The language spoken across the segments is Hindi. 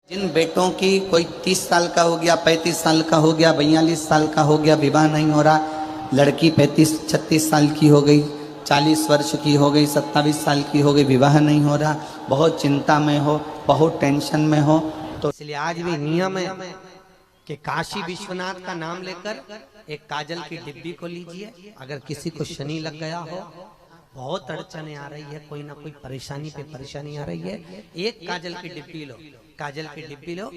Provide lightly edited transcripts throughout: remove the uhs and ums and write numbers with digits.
जिन बेटों की कोई 30 साल का हो गया, 35 साल का हो गया, 42 साल का हो गया, विवाह नहीं हो रहा, लड़की 35-36 साल की हो गई, 40 वर्ष की हो गई, 27 साल की हो गई, विवाह नहीं हो रहा, बहुत चिंता में हो, बहुत टेंशन में हो, तो इसलिए आज भी नियम है कि काशी विश्वनाथ का नाम लेकर एक काजल की डिब्बी को लीजिए। अगर किसी को शनि लग गया हो, बहुत अड़चने आ रही है, कोई ना कोई परेशानी पे परेशानी आ रही है, एक काजल की डिब्बी लो, काजल की डिब्बी लो,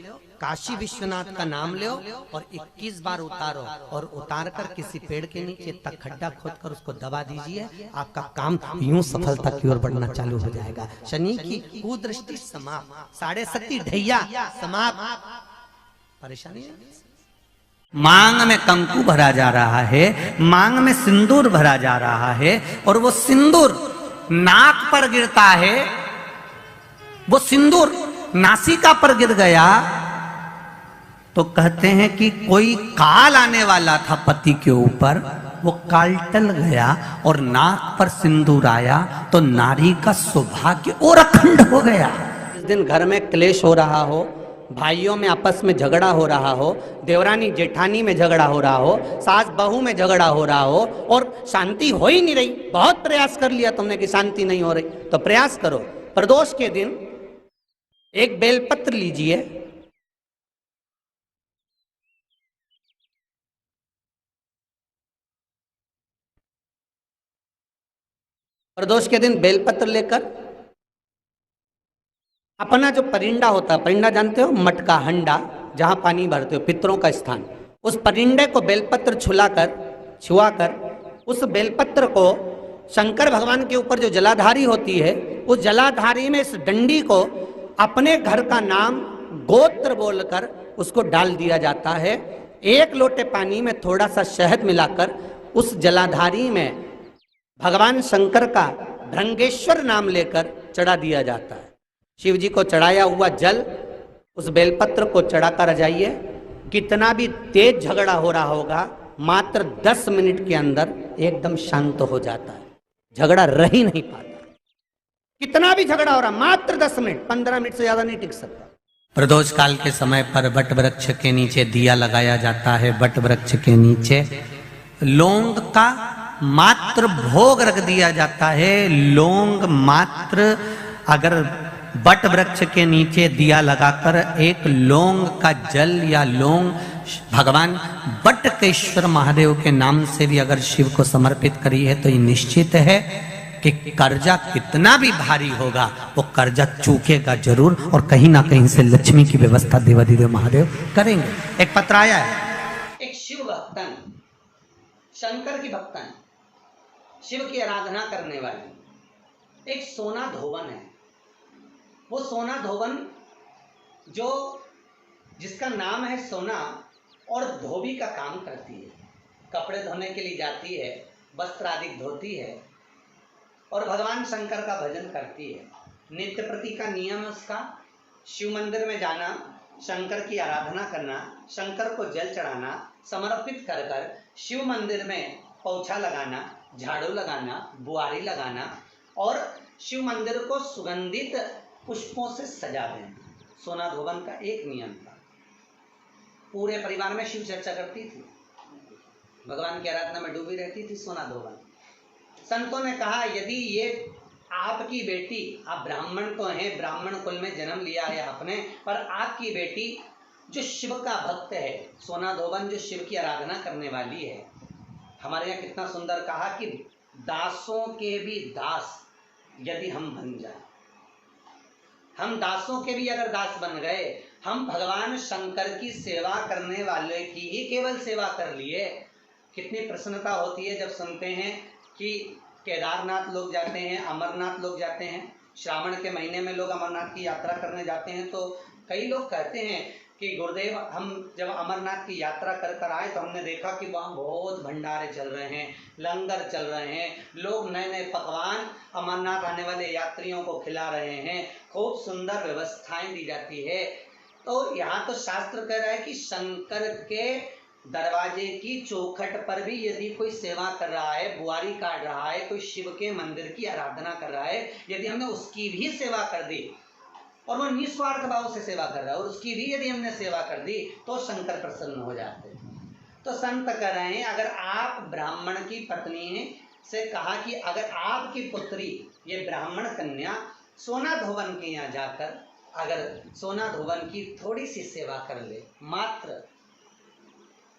काशी विश्वनाथ का नाम लो और 21 बार उतारो और उतार कर किसी पेड़ के नीचे तक खड्डा खोद कर उसको दबा दीजिए। आपका काम यूं सफलता की ओर बढ़ना चालू हो जाएगा। शनि की कुदृष्टि समाप्त, 7.5 ढैया समाप्त, परेशानी मांग में कंकु भरा जा रहा है, मांग में सिंदूर भरा जा रहा है, और वो सिंदूर नाक पर गिरता है, वो सिंदूर नासिका पर गिर गया तो कहते हैं कि कोई काल आने वाला था पति के ऊपर, वो काल टल गया और नाक पर सिंदूर आया तो नारी का सौभाग्य और अखंड हो गया। इस दिन घर में क्लेश हो रहा हो, भाइयों में आपस में झगड़ा हो रहा हो, देवरानी जेठानी में झगड़ा हो रहा हो, सास बहू में झगड़ा हो रहा हो और शांति हो ही नहीं रही, बहुत प्रयास कर लिया तुमने कि शांति नहीं हो रही, तो प्रयास करो। प्रदोष के दिन एक बेलपत्र लीजिए, प्रदोष के दिन बेलपत्र लेकर अपना जो परिंडा होता है, परिंडा जानते हो, मटका हंडा जहां पानी भरते हो, पितरों का स्थान, उस परिंडे को बेलपत्र छुआकर उस बेलपत्र को शंकर भगवान के ऊपर जो जलाधारी होती है, उस जलाधारी में इस डंडी को अपने घर का नाम गोत्र बोलकर उसको डाल दिया जाता है। एक लोटे पानी में थोड़ा सा शहद मिलाकर उस जलाधारी में भगवान शंकर का भृंगेश्वर नाम लेकर चढ़ा दिया जाता है। शिव जी को चढ़ाया हुआ जल उस बेलपत्र को चढ़ाकर जाइए, कितना भी तेज झगड़ा हो रहा होगा, मात्र 10 मिनट के अंदर एकदम शांत हो जाता है, झगड़ा रह ही नहीं पाता। कितना भी झगड़ा हो रहा, मात्र 10 मिनट, 15 मिनट से ज्यादा नहीं टिक सकता। प्रदोष काल के समय पर वट वृक्ष के नीचे दिया लगाया जाता है, वट वृक्ष के नीचे लौंग का मात्र भोग रख दिया जाता है। लौंग मात्र, अगर वट वृक्ष के नीचे दिया लगाकर एक लौंग का जल या लौंग भगवान बटकेश्वर महादेव के नाम से भी अगर शिव को समर्पित करी है तो ये निश्चित है कि कर्जा कितना भी भारी होगा वो कर्जा चूकेगा जरूर, और कहीं ना कहीं से लक्ष्मी की व्यवस्था देवाधिदेव महादेव करेंगे। एक पत्र आया है, एक शिव भक्तन, शंकर की भक्तन, शिव की आराधना करने वाली एक सोना धोवन है। वो सोना धोवन जो जिसका नाम है सोना और धोबी का काम करती है, कपड़े धोने के लिए जाती है, वस्त्र आदि धोती है और भगवान शंकर का भजन करती है। नित्य प्रति का नियम उसका शिव मंदिर में जाना, शंकर की आराधना करना, शंकर को जल चढ़ाना, समर्पित कर कर शिव मंदिर में पोछा लगाना, झाड़ू लगाना, बुआरी लगाना और शिव मंदिर को सुगंधित पुष्पों से सजा देना। सोना धोवन का एक नियम था। पूरे परिवार में शिव चर्चा करती थी, भगवान की आराधना में डूबी रहती थी सोना धोवन। संतों ने कहा यदि ये आपकी बेटी, आप ब्राह्मण तो हैं, ब्राह्मण कुल में जन्म लिया है आपने, पर आपकी बेटी जो शिव का भक्त है, सोना धोवन जो शिव की आराधना करने वाली है, हमारे यहाँ कितना सुंदर कहा कि दासों के भी दास यदि हम बन जाए, हम दासों के भी अगर दास बन गए, हम भगवान शंकर की सेवा करने वाले की ही केवल सेवा कर लिए, कितनी प्रसन्नता होती है जब सुनते हैं कि केदारनाथ लोग जाते हैं, अमरनाथ लोग जाते हैं, श्रावण के महीने में लोग अमरनाथ की यात्रा करने जाते हैं, तो कई लोग कहते हैं कि गुरुदेव हम जब अमरनाथ की यात्रा कर कर आए तो हमने देखा कि वहाँ बहुत भंडारे चल रहे हैं, लंगर चल रहे हैं, लोग नए नए पकवान अमरनाथ आने वाले यात्रियों को खिला रहे हैं, खूब सुंदर व्यवस्थाएं दी जाती है। तो यहाँ तो शास्त्र कह रहा है कि शंकर के दरवाजे की चौखट पर भी यदि कोई सेवा कर रहा है, बुआरी काट रहा है, कोई शिव के मंदिर की आराधना कर रहा है, यदि हमने उसकी भी सेवा कर दी और वो निस्वार्थ भाव से सेवा कर रहा है और उसकी भी यदि हमने सेवा कर दी तो शंकर प्रसन्न हो जाते हैं। तो संत कह रहे हैं अगर आप ब्राह्मण की पत्नी से कहा कि अगर आपकी पुत्री ये ब्राह्मण कन्या सोना धोवन के यहाँ जाकर अगर सोना धोवन की थोड़ी सी सेवा कर ले,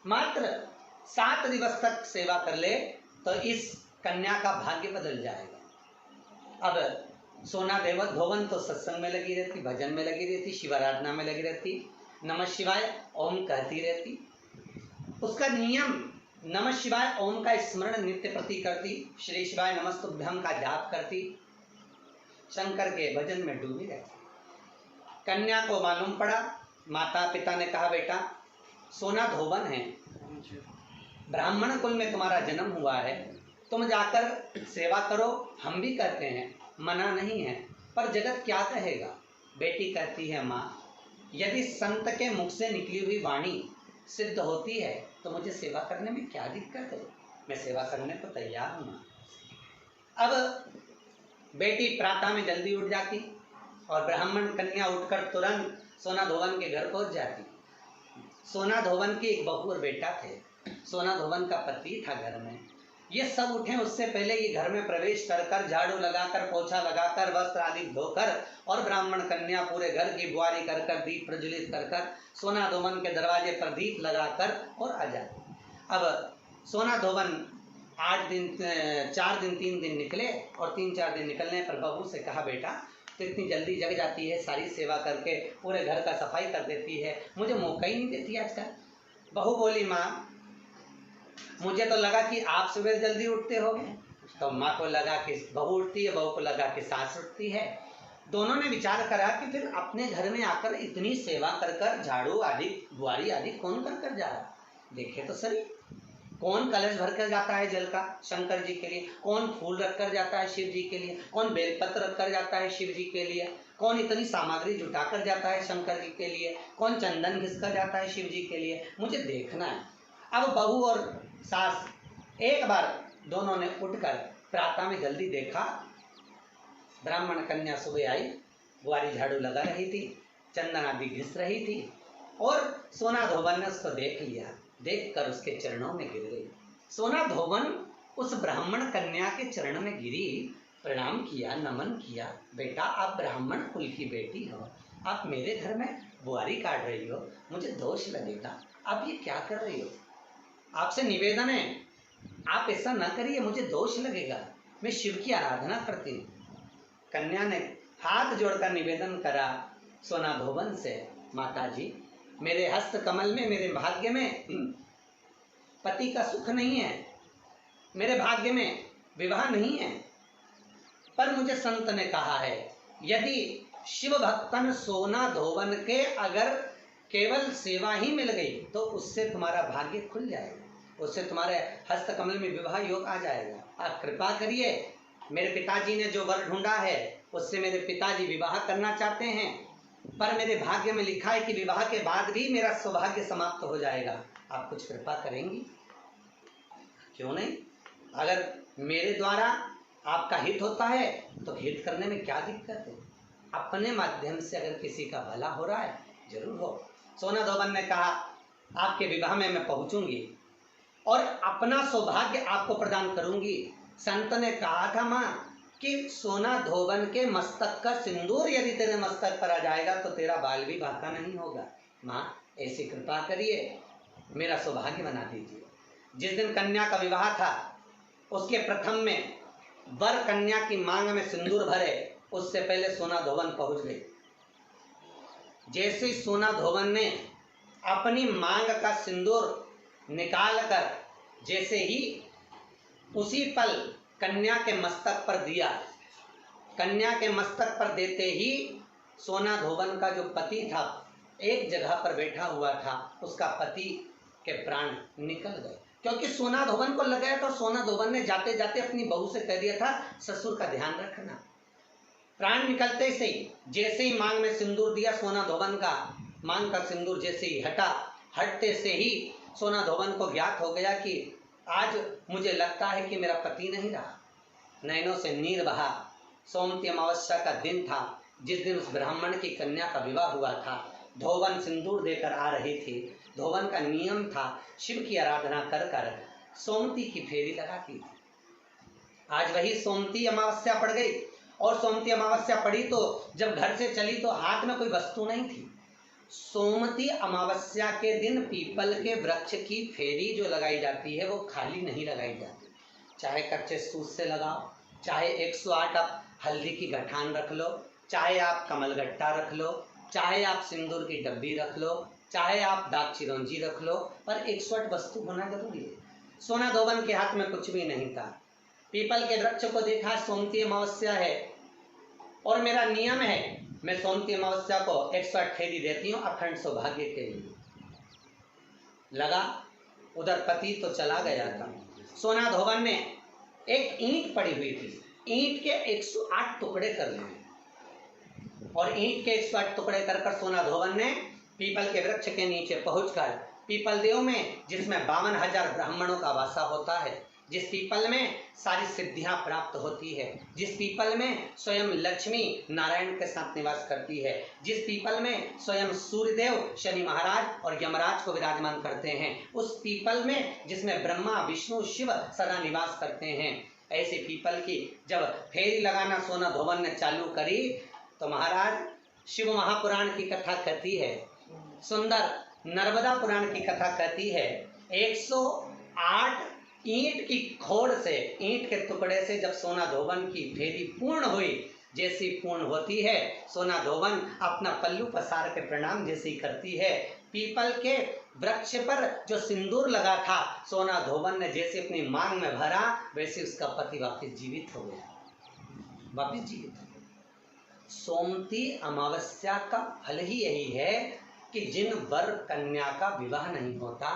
मात्र 7 दिवस तक सेवा कर ले तो इस कन्या का भाग्य बदल जाएगा। अब सोना धोवन तो सत्संग में लगी रहती, भजन में लगी रहती, शिवाराधना में लगी रहती, नमः शिवाय ओम कहती रहती, उसका नियम नमः शिवाय ओम का स्मरण नित्य प्रति करती, श्री शिवाय नमस्तुभ्यम का जाप करती, शंकर के भजन में डूबी रहती। कन्या को मालूम पड़ा, माता पिता ने कहा बेटा सोना धोवन है, ब्राह्मण कुल में तुम्हारा जन्म हुआ है, तुम जाकर सेवा करो, हम भी कहते हैं, मना नहीं है, पर जगत क्या कहेगा। बेटी कहती है माँ यदि संत के मुख से निकली हुई वाणी सिद्ध होती है तो मुझे सेवा करने में क्या दिक्कत है, मैं सेवा करने को तैयार हूँ। अब बेटी प्रातः में जल्दी उठ जाती और ब्राह्मण कन्या उठकर तुरंत सोना धोवन के घर पहुंच जाती। सोना धोवन की एक बहू और बेटा थे, सोना धोवन का पति था घर में। ये सब उठे उससे पहले ये घर में प्रवेश कर कर झाड़ू लगाकर, पोछा लगाकर, वस्त्र आदि धोकर और ब्राह्मण कन्या पूरे घर की बुआरी कर कर, दीप प्रज्वलित कर कर, सोना धोवन के दरवाजे पर दीप लगाकर और आ जाती। अब सोना धोवन 4 दिन 3 दिन निकले और 3-4 दिन निकलने पर बहू से कहा बेटा तो इतनी जल्दी जग जाती है, सारी सेवा करके पूरे घर का सफाई कर देती है, मुझे मौका ही नहीं देती आजकल। बहू बोली माँ मुझे तो लगा कि आप सुबह जल्दी उठते होगे। तो माँ को लगा कि बहू उठती है, बहू को लगा कि सास उठती है। दोनों ने विचार करा कि फिर अपने घर में आकर इतनी सेवा कर कर, झाड़ू आदि बुआरी आदि कौन कर कर जा रहा, देखे तो सही। कौन कलश भर कर जाता है जल का शंकर जी के लिए, कौन फूल रख कर जाता है शिव जी के लिए, कौन बेलपत्र रख कर जाता है शिव जी के लिए, कौन इतनी सामग्री जुटा कर जाता है शंकर जी के लिए, कौन चंदन घिस कर जाता है शिव जी के लिए, मुझे देखना है। अब बहू और सास एक बार दोनों ने उठकर प्रातः में जल्दी देखा, ब्राह्मण कन्या सुबह आई, बुआरी झाड़ू लगा रही थी, चंदन आदि घिस रही थी और सोना धोवन ने उसको देख लिया, देखकर उसके चरणों में गिर गई। सोना धोवन उस ब्राह्मण कन्या के चरण में गिरी, प्रणाम किया, नमन किया, बेटा आप ब्राह्मण कुल की बेटी हो, आप मेरे घर में बुआरी काट रही हो, मुझे दोष लगेगा, आप ये क्या कर रही हो, आपसे निवेदन है आप ऐसा ना करिए, मुझे दोष लगेगा, मैं शिव की आराधना करती हूँ। कन्या ने हाथ जोड़कर निवेदन करा सोना धोवन से, माता जी मेरे हस्त कमल में, मेरे भाग्य में पति का सुख नहीं है, मेरे भाग्य में विवाह नहीं है, पर मुझे संत ने कहा है यदि शिव भक्तन सोना धोवन के अगर केवल सेवा ही मिल गई तो उससे तुम्हारा भाग्य खुल जाएगा, उससे तुम्हारे हस्त कमल में विवाह योग आ जाएगा। आप कृपा करिए, मेरे पिताजी ने जो वर ढूंढा है उससे मेरे पिताजी विवाह करना चाहते हैं, पर मेरे भाग्य में लिखा है कि विवाह के बाद भी मेरा सौभाग्य समाप्त हो जाएगा, आप कुछ कृपा करेंगी? क्यों नहीं, अगर मेरे द्वारा आपका हित होता है तो हित करने में क्या दिक्कत है, अपने माध्यम से अगर किसी का भला हो रहा है जरूर हो। सोना धोवन ने कहा आपके विवाह में मैं पहुंचूंगी और अपना सौभाग्य आपको प्रदान करूंगी। संत ने कहा था माँ कि सोना धोवन के मस्तक का सिंदूर यदि तेरे मस्तक पर आ जाएगा तो तेरा बाल भी बांका नहीं होगा। माँ ऐसी कृपा करिए, मेरा सौभाग्य बना दीजिए। जिस दिन कन्या का विवाह था उसके प्रथम में वर कन्या की मांग में सिंदूर भरे, उससे पहले सोना धोवन पहुंच गई। जैसे ही सोना धोवन ने अपनी मांग का सिंदूर निकाल कर जैसे ही उसी पल कन्या के मस्तक पर दिया, कन्या के मस्तक पर देते ही सोना धोवन का जो पति था एक जगह पर बैठा हुआ था, उसका पति के प्राण निकल गए, क्योंकि सोना धोवन को लगाया तो सोना धोवन ने जाते जाते अपनी बहू से कह दिया था ससुर का ध्यान रखना। प्राण निकलते से ही जैसे ही मांग में सिंदूर दिया, सोना धोवन का मांग का सिंदूर जैसे ही हटा, हटते से ही सोना धोवन को ज्ञात हो गया कि आज मुझे लगता है कि मेरा पति नहीं रहा। नैनों से नीर बहा, सोमती अमावस्या का दिन था, जिस दिन उस ब्राह्मण की कन्या का विवाह हुआ था, धोवन सिंदूर देकर आ रही थी। धोवन का नियम था शिव की आराधना कर कर सोमती की फेरी लगाती थी। आज वही सोमती अमावस्या पड़ गई, और सोमती अमावस्या पड़ी तो जब घर से चली तो हाथ में कोई वस्तु नहीं थी। सोमती अमावस्या के दिन पीपल के वृक्ष की फेरी जो लगाई जाती है वो खाली नहीं लगाई जाती, चाहे कच्चे सूत से लगाओ, चाहे 108 आप हल्दी की गठान रख लो, चाहे आप कमलगट्टा रख लो, चाहे आप सिंदूर की डब्बी रख लो, चाहे आप दाग चिरौंजी रख लो, पर 108 वस्तु होना जरूरी है। सोना धोवन के हाथ में कुछ भी नहीं था। पीपल के वृक्ष को देखा, सोमती अमावस्या है और मेरा नियम है मैं सोमती अमावस्या को 108 फेरी देती हूँ अखंड सौभाग्य के लिए। लगा, उधर पति तो चला गया था। सोना धोवन ने एक ईंट पड़ी हुई थी, ईंट के 108 टुकड़े कर लिए, और ईंट के 108 टुकड़े कर सोना धोवन ने पीपल के वृक्ष के नीचे पहुंचकर, पीपल देव में जिसमें 52,000 ब्राह्मणों का वासा होता है, जिस पीपल में सारी सिद्धियां प्राप्त होती है, जिस पीपल में स्वयं लक्ष्मी नारायण के साथ निवास करती है, जिस पीपल में स्वयं सूर्यदेव शनि महाराज और यमराज को विराजमान करते हैं, उस पीपल में जिसमें ब्रह्मा विष्णु शिव सदा निवास करते हैं, ऐसे पीपल की जब फेरी लगाना सोना धोवन ने चालू करी तो महाराज शिव महापुराण की कथा कहती है, सुंदर नर्मदा पुराण की कथा कहती है, 108 ईंट की खोड़ से, ईंट के टुकड़े से जब सोना धोवन की फेरी पूर्ण हुई, जैसी पूर्ण होती है सोना धोवन अपना पल्लू पसार के प्रणाम जैसी करती है, पीपल के वृक्ष पर जो सिंदूर लगा था सोना धोवन ने जैसे अपनी मांग में भरा, वैसे उसका पति वापस जीवित हो गया, वापस जीवित हो गया। सोमती अमावस्या का फल ही यही है कि जिन वर कन्या का विवाह नहीं होता,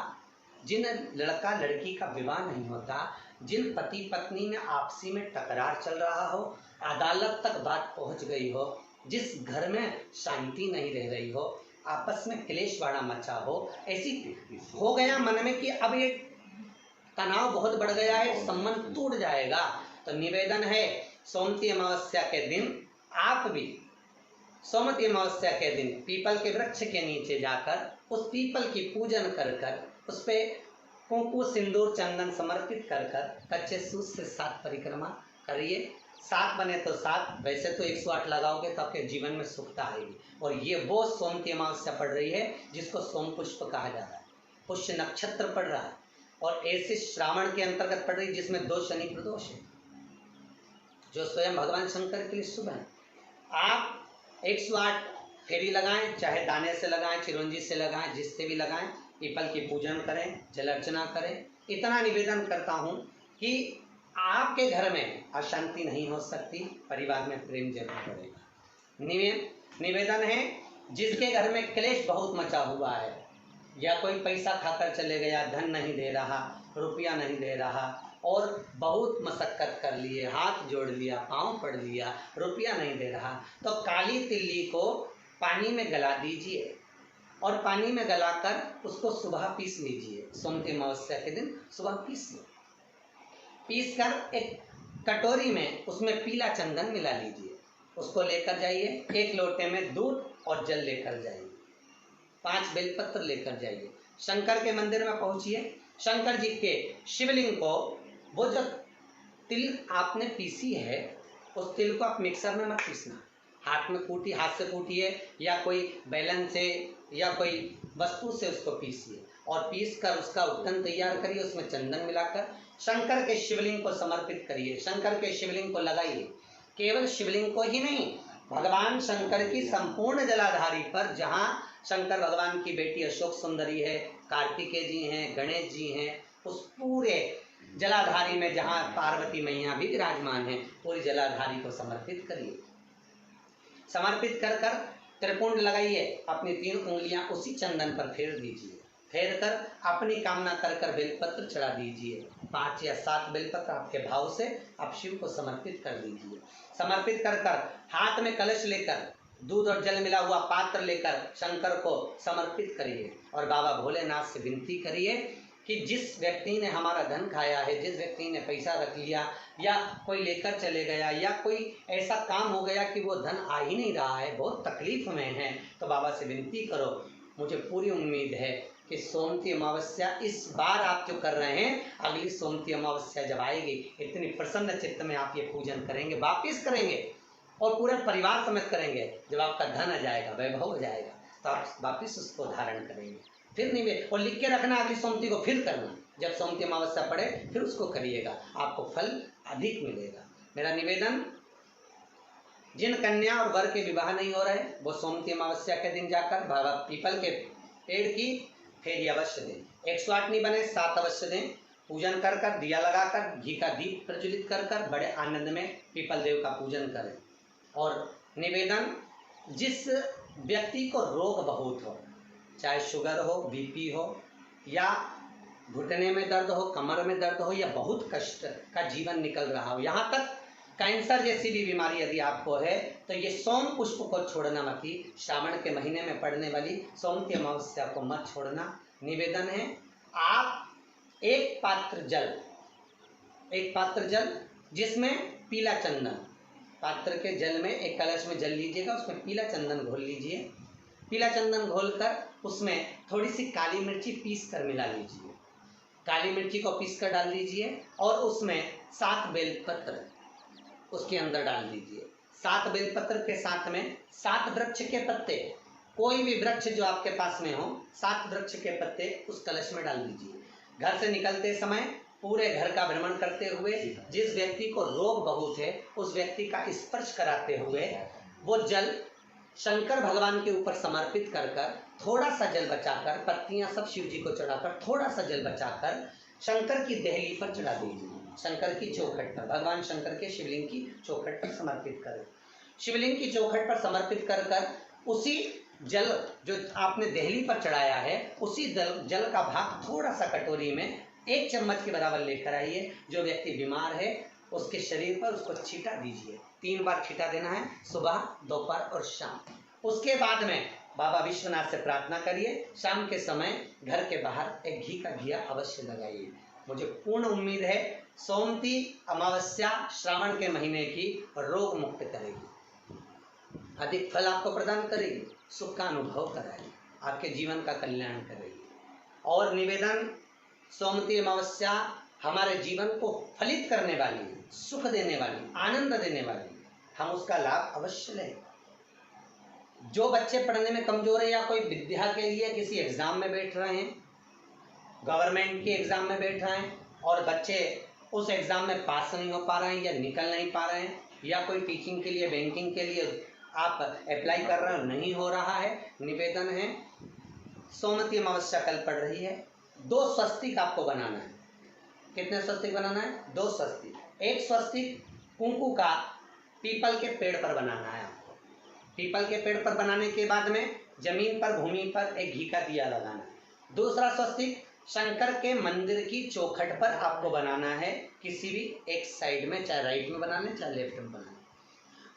जिन लड़का लड़की का विवाह नहीं होता, जिन पति पत्नी में आपसी में टकरार चल रहा हो, अदालत तक बात पहुंच गई हो, जिस घर में शांति नहीं रह रही हो, आपस में क्लेश बड़ा मचा हो, ऐसी हो गया मन में कि अब ये तनाव बहुत बढ़ गया है, संबंध टूट जाएगा, तो निवेदन है सोमती अमावस्या के दिन आप भी सोमती अमावस्या के दिन पीपल के वृक्ष के नीचे जाकर उस पीपल की पूजन कर कर उस पे कुंकु सिंदूर चंदन समर्पित कर कर कच्चे सूत से 7 परिक्रमा करिए। 7 बने तो 7, वैसे तो 108 लगाओगे तो आपके जीवन में सुखता आएगी। और ये वो सोमती अमावस्या पड़ रही है जिसको सोम पुष्प कहा जा रहा है, पुष्य नक्षत्र पड़ रहा है, और ऐसे श्रावण के अंतर्गत पड़ रही जिसमें 2 शनि प्रदोष है, जो स्वयं भगवान शंकर के लिए शुभ है। आप 108 फेरी लगाएं, चाहे दाने से लगाएं, चिरौंजी से लगाएं, जिससे भी लगाएं, पीपल की पूजन करें, जल अर्चना करें। इतना निवेदन करता हूं कि आपके घर में अशांति नहीं हो सकती, परिवार में प्रेम जरूर बढ़ेगा। निवेदन है जिसके घर में क्लेश बहुत मचा हुआ है, या कोई पैसा खाकर चले गया, धन नहीं दे रहा, रुपया नहीं दे रहा, और बहुत मशक्कत कर लिए, हाथ जोड़ लिया, पांव पड़ लिया, रुपया नहीं दे रहा, तो काली तिल्ली को पानी में गला दीजिए, और पानी में गलाकर उसको सुबह पीस लीजिए। सोमती अमावस्या के दिन सुबह पीस लो, पीस कर एक कटोरी में उसमें पीला चंदन मिला लीजिए, उसको लेकर जाइए, 1 लोटे में दूध और जल लेकर जाइए, 5 बेलपत्र लेकर जाइए, शंकर के मंदिर में पहुंचिए, शंकर जी के शिवलिंग को, वो जो तिल आपने पीसी है उस तिल को आप मिक्सर में मत पीसना, हाथ में कूटी, हाथ से कूटिए या कोई बेलन से या कोई वस्तु से उसको पीसिए, और पीस कर उसका उत्तन तैयार करिए, उसमें चंदन मिलाकर शंकर के शिवलिंग को समर्पित करिए, शंकर के शिवलिंग को लगाइए। केवल शिवलिंग को ही नहीं, भगवान शंकर की संपूर्ण जलाधारी पर, जहाँ शंकर भगवान की बेटी अशोक सुंदरी है, कार्तिकेय जी हैं, गणेश जी हैं, उस पूरे जलाधारी में जहाँ पार्वती मैया भी विराजमान है, पूरी जलाधारी को समर्पित करिए। समर्पित कर कर त्रिपुंड लगाइए, अपनी 3 उंगलियां उसी चंदन पर फेर दीजिए, फेर कर अपनी कामना कर कर बेलपत्र चढ़ा दीजिए, 5 या 7 बेलपत्र आपके भाव से आप शिव को समर्पित कर दीजिए। समर्पित कर कर हाथ में कलश लेकर, दूध और जल मिला हुआ पात्र लेकर शंकर को समर्पित करिए, और बाबा भोलेनाथ से विनती करिए कि जिस व्यक्ति ने हमारा धन खाया है, जिस व्यक्ति ने पैसा रख लिया या कोई लेकर चले गया या कोई ऐसा काम हो गया कि वो धन आ ही नहीं रहा है, बहुत तकलीफ में है, तो बाबा से विनती करो। मुझे पूरी उम्मीद है कि सोमती अमावस्या इस बार आप जो कर रहे हैं, अगली सोमती अमावस्या जब आएगी, इतनी प्रसन्न चित्त में आप ये पूजन करेंगे, वापिस करेंगे और पूरे परिवार समेत करेंगे। जब आपका धन आ जाएगा, वैभव हो जाएगा, तो आप वापिस उसको धारण करेंगे। फिर निवेद और लिख के रखना, अगली सोमती को फिर करना। जब सोमती अमावस्या पड़े फिर उसको करिएगा, आपको फल अधिक मिलेगा। मेरा निवेदन, जिन कन्या और वर के विवाह नहीं हो रहे, वो सोमती अमावस्या के दिन जाकर बाबा पीपल के पेड़ की फेरी अवश्य दें। 108 नहीं बने 7 अवश्य दें। पूजन कर कर, दिया लगाकर, घी का दीप प्रज्वलित कर कर बड़े आनंद में पीपल देव का पूजन करें। और निवेदन, जिस व्यक्ति को रोग बहुत हो, चाहे शुगर हो, बीपी हो या घुटने में दर्द हो, कमर में दर्द हो या बहुत कष्ट का जीवन निकल रहा हो, यहाँ तक कैंसर जैसी भी बीमारी यदि आपको है, तो ये सोम पुष्प को छोड़ना मत ही। श्रावण के महीने में पड़ने वाली सोमती अमावस्या को मत छोड़ना। निवेदन है, आप एक पात्र जल जिसमें पीला चंदन, पात्र के जल में एक कलश में जल लीजिएगा, उसमें पीला चंदन घोल लीजिए। पीला चंदन घोलकर उसमें थोड़ी सी काली मिर्ची पीस कर मिला लीजिए। काली मिर्ची को पीस कर डाल दीजिए और उसमें 7 बेलपत्र उसके अंदर डाल दीजिए। 7 बेलपत्र के साथ में 7 वृक्ष के पत्ते, कोई भी वृक्ष जो आपके पास में हो, 7 वृक्ष के पत्ते उस कलश में डाल दीजिए। घर से निकलते समय पूरे घर का भ्रमण करते हुए, जिस व्यक्ति को रोग बहुत है उस व्यक्ति का स्पर्श कराते हुए वो जल शंकर भगवान के ऊपर समर्पित कर कर, थोड़ा सा जल बचाकर, पत्तियां सब शिव जी को चढ़ाकर, थोड़ा सा जल बचाकर शंकर की देहली पर चढ़ा दीजिए। शंकर की चौखट पर, भगवान शंकर के शिवलिंग की चौखट पर समर्पित करें। शिवलिंग की चौखट पर समर्पित कर कर उसी जल जो आपने देहली पर चढ़ाया है, उसी जल का भाग थोड़ा सा कटोरी में 1 चम्मच के बराबर लेकर आइए। जो व्यक्ति बीमार है उसके शरीर पर उसको छींटा दीजिए। 3 बार छींटा देना है, सुबह, दोपहर और शाम। उसके बाद में बाबा विश्वनाथ से प्रार्थना करिए। शाम के समय घर के बाहर एक घी का दिया अवश्य लगाइए। मुझे पूर्ण उम्मीद है सोमती अमावस्या श्रावण के महीने की रोग मुक्त करेगी, अधिक फल आपको प्रदान करेगी, सुख का अनुभव कराएगी, आपके जीवन का कल्याण करेगी। और निवेदन, सोमती अमावस्या हमारे जीवन को फलित करने वाली है, सुख देने वाली, आनंद देने वाली, हम उसका लाभ अवश्य लें। जो बच्चे पढ़ने में कमजोर है या कोई विद्या के लिए किसी एग्जाम में बैठ रहे हैं, गवर्नमेंट के एग्जाम में बैठ रहे हैं और बच्चे उस एग्जाम में पास नहीं हो पा रहे हैं या निकल नहीं पा रहे हैं, या कोई टीचिंग के लिए, बैंकिंग के लिए आप अप्लाई कर रहे हो, नहीं हो रहा है, निवेदन है, सोमती अमावस्या कल पड़ रही है, 2 स्वस्तिक आपको बनाना है। कितने स्वस्तिक बनाना है? 2 स्वस्तिक। एक स्वस्तिक कुंकू का पीपल के पेड़ पर बनाना है आपको। पीपल के पेड़ पर बनाने के बाद में जमीन पर, भूमि पर एक घी का दिया लगाना है। दूसरा स्वस्तिक शंकर के मंदिर की चौखट पर आपको बनाना है, किसी भी एक साइड में, चाहे राइट में बनाना है चाहे लेफ्ट में बनाना है।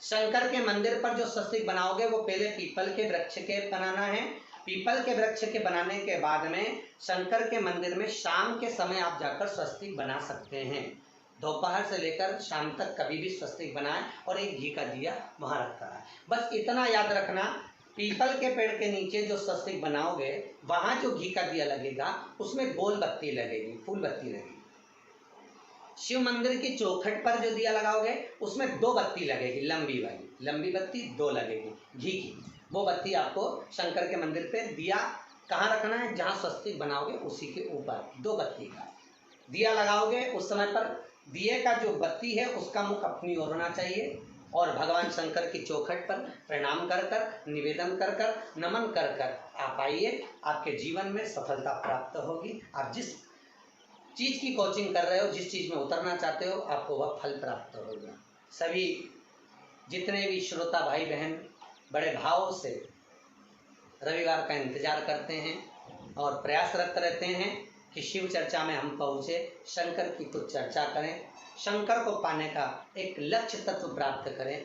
शंकर के मंदिर पर जो स्वस्तिक बनाओगे वो पहले पीपल के वृक्ष के बनाना है। पीपल के वृक्ष के बनाने के बाद में शंकर के मंदिर में शाम के समय आप जाकर स्वस्तिक बना सकते हैं। दोपहर से लेकर शाम तक कभी भी स्वस्तिक बनाएं और एक घी का दिया वहाँ रखा है। बस इतना याद रखना, पीपल के पेड़ के नीचे जो स्वस्तिक बनाओगे वहाँ जो घी का दिया लगेगा उसमें गोल बत्ती लगेगी, फूल बत्ती लगेगी। शिव मंदिर की चौखट पर जो दिया लगाओगे उसमें 2 बत्ती लगेगी, लंबी वाली, लंबी बत्ती 2 लगेगी घी की। वो बत्ती आपको शंकर के मंदिर पे दिया कहाँ रखना है? जहाँ स्वस्तिक बनाओगे उसी के ऊपर 2 बत्ती का दिया लगाओगे। उस समय पर दिए का जो बत्ती है उसका मुख अपनी ओर होना चाहिए और भगवान शंकर की चौखट पर प्रणाम कर कर, निवेदन कर कर, नमन कर कर आप आइए। आपके जीवन में सफलता प्राप्त होगी। आप जिस चीज़ की कोचिंग कर रहे हो, जिस चीज़ में उतरना चाहते हो, आपको वह फल प्राप्त होगा। सभी जितने भी श्रोता भाई बहन बड़े भाव से रविवार का इंतजार करते हैं और प्रयासरत रहते हैं कि शिव चर्चा में हम पहुँचे, शंकर की कुछ चर्चा करें, शंकर को पाने का एक लक्ष्य तत्व प्राप्त करें।